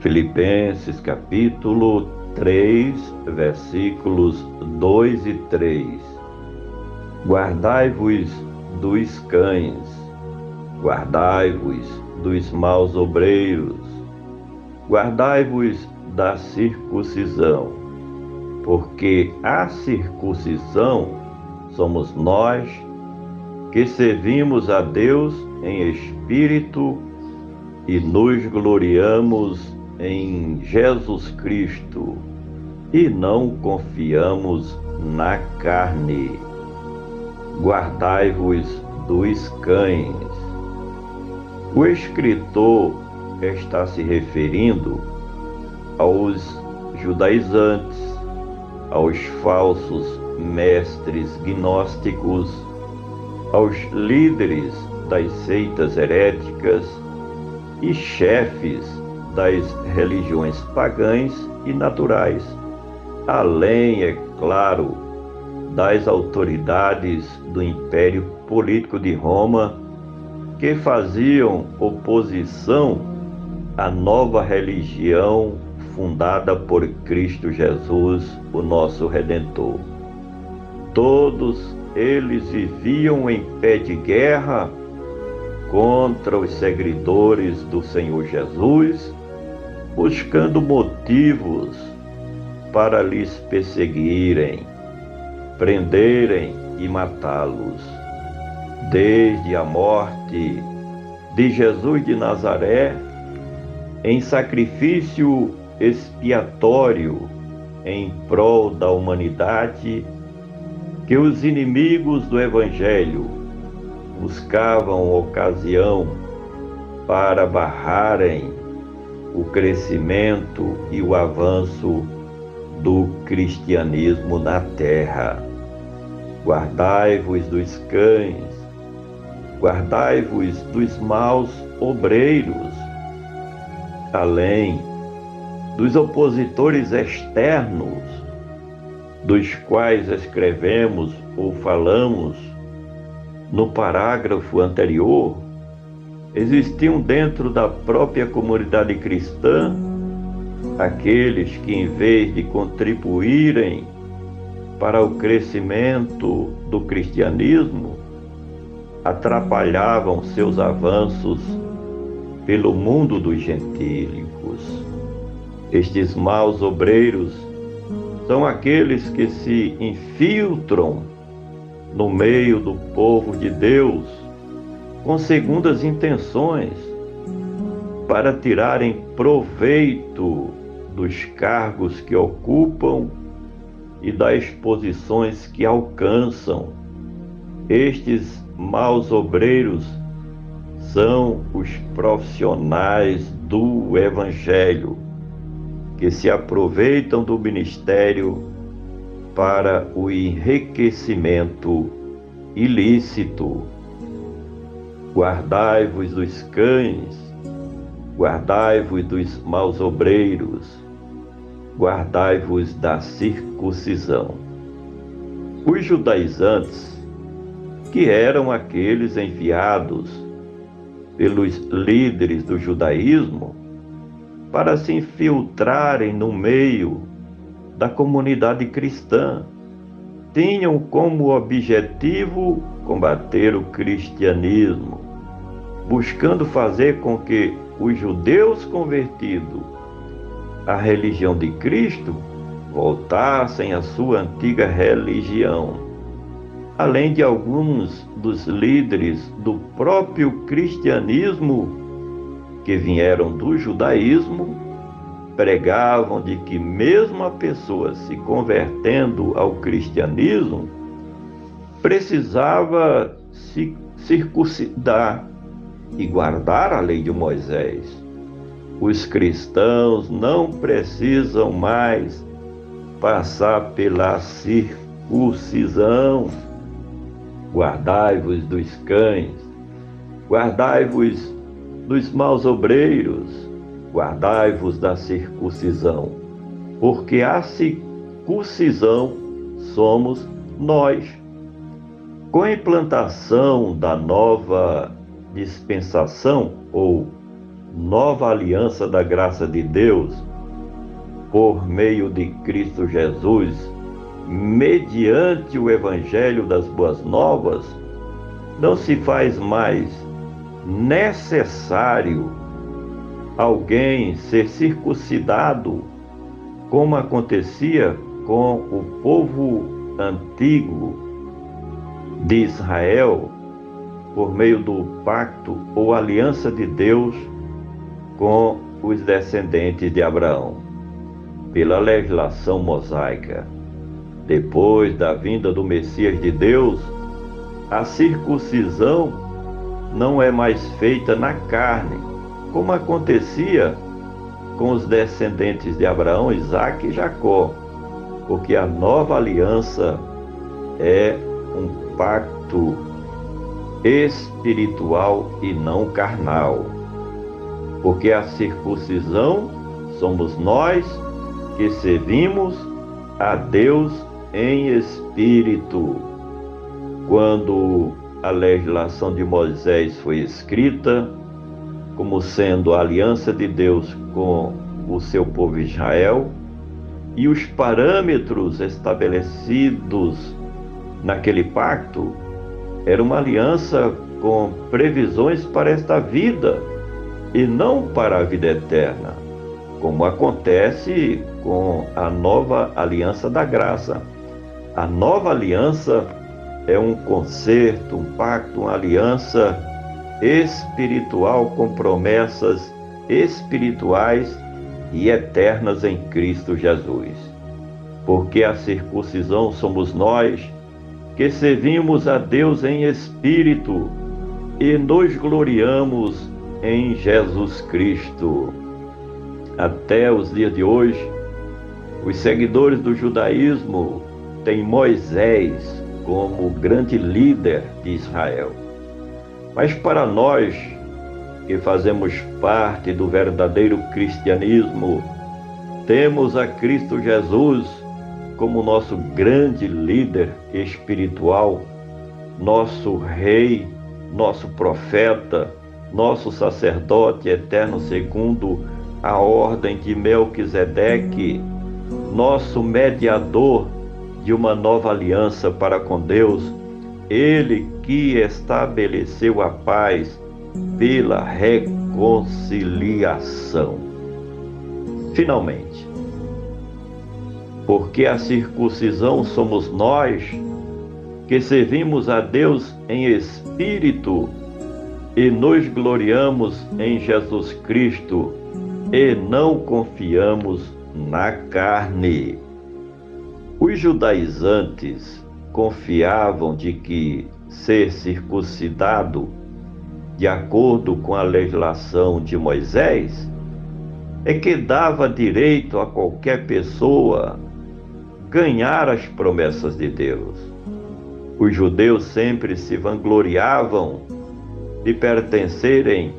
Filipenses capítulo 3, versículos 2 e 3. Guardai-vos dos cães, guardai-vos dos maus obreiros, guardai-vos da circuncisão, porque a circuncisão somos nós que servimos a Deus em espírito e nos gloriamos em Jesus Cristo e não confiamos na carne. Guardai-vos dos cães. O escritor está se referindo aos judaizantes, aos falsos mestres gnósticos, aos líderes das seitas heréticas e chefes das religiões pagãs e naturais, além, é claro, das autoridades do Império Político de Roma, que faziam oposição à nova religião fundada por Cristo Jesus, o nosso Redentor. Todos eles viviam em pé de guerra contra os seguidores do Senhor Jesus, buscando motivos para lhes perseguirem, prenderem e matá-los. Desde a morte de Jesus de Nazaré, em sacrifício expiatório em prol da humanidade, que os inimigos do Evangelho buscavam ocasião para barrarem o crescimento e o avanço do cristianismo na terra. Guardai-vos dos cães, guardai-vos dos maus obreiros, além dos opositores externos, dos quais escrevemos ou falamos no parágrafo anterior. Existiam dentro da própria comunidade cristã aqueles que, em vez de contribuírem para o crescimento do cristianismo, atrapalhavam seus avanços pelo mundo dos gentílicos. Estes maus obreiros são aqueles que se infiltram no meio do povo de Deus com segundas intenções, para tirarem proveito dos cargos que ocupam e das posições que alcançam. Estes maus obreiros são os profissionais do Evangelho, que se aproveitam do ministério para o enriquecimento ilícito. Guardai-vos dos cães, guardai-vos dos maus obreiros, guardai-vos da circuncisão. Os judaizantes, que eram aqueles enviados pelos líderes do judaísmo para se infiltrarem no meio da comunidade cristã, tinham como objetivo combater o cristianismo, buscando fazer com que os judeus convertidos à religião de Cristo voltassem à sua antiga religião, além de alguns dos líderes do próprio cristianismo que vieram do judaísmo, pregavam de que mesmo a pessoa se convertendo ao cristianismo precisava se circuncidar e guardar a lei de Moisés. Os cristãos não precisam mais passar pela circuncisão. Guardai-vos dos cães, guardai-vos dos maus obreiros, guardai-vos da circuncisão, porque a circuncisão somos nós. Com a implantação da nova dispensação ou nova aliança da graça de Deus, por meio de Cristo Jesus, mediante o Evangelho das Boas Novas, não se faz mais necessário alguém ser circuncidado, como acontecia com o povo antigo de Israel, por meio do pacto ou aliança de Deus com os descendentes de Abraão, pela legislação mosaica. Depois da vinda do Messias de Deus, a circuncisão não é mais feita na carne, como acontecia com os descendentes de Abraão, Isaque e Jacó, porque a nova aliança é um pacto espiritual e não carnal. Porque a circuncisão somos nós que servimos a Deus em espírito. Quando a legislação de Moisés foi escrita, como sendo a aliança de Deus com o seu povo Israel, e os parâmetros estabelecidos naquele pacto, era uma aliança com previsões para esta vida e não para a vida eterna, como acontece com a nova aliança da graça. A nova aliança é um concerto, um pacto, uma aliança espiritual com promessas espirituais e eternas em Cristo Jesus. Porque a circuncisão somos nós que servimos a Deus em espírito e nos gloriamos em Jesus Cristo. Até os dias de hoje, os seguidores do judaísmo têm Moisés como grande líder de Israel. Mas para nós, que fazemos parte do verdadeiro cristianismo, temos a Cristo Jesus como nosso grande líder espiritual, nosso rei, nosso profeta, nosso sacerdote eterno segundo a ordem de Melquisedeque, nosso mediador de uma nova aliança para com Deus, ele que estabeleceu a paz pela reconciliação. Finalmente, porque a circuncisão somos nós que servimos a Deus em espírito e nos gloriamos em Jesus Cristo e não confiamos na carne. Os judaizantes confiavam de que ser circuncidado, de acordo com a legislação de Moisés, é que dava direito a qualquer pessoa ganhar as promessas de Deus. Os judeus sempre se vangloriavam de pertencerem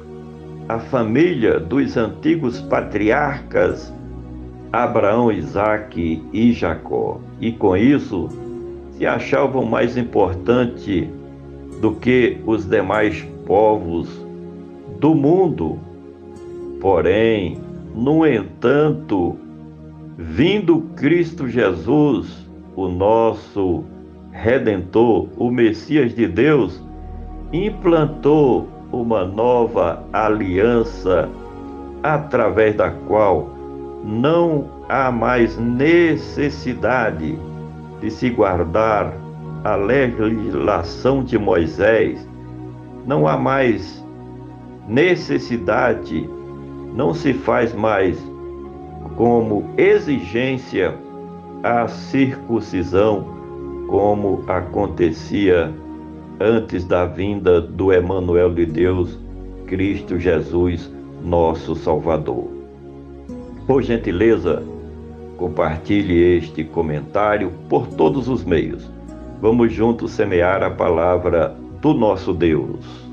à família dos antigos patriarcas Abraão, Isaque e Jacó, e com isso se achavam mais importante do que os demais povos do mundo. Porém, no entanto, vindo Cristo Jesus, o nosso Redentor, o Messias de Deus, implantou uma nova aliança através da qual não há mais necessidade de se guardar a legislação de Moisés, não há mais necessidade, não se faz mais como exigência a circuncisão, como acontecia antes da vinda do Emanuel de Deus, Cristo Jesus, nosso Salvador. Por gentileza, compartilhe este comentário por todos os meios. Vamos juntos semear a palavra do nosso Deus.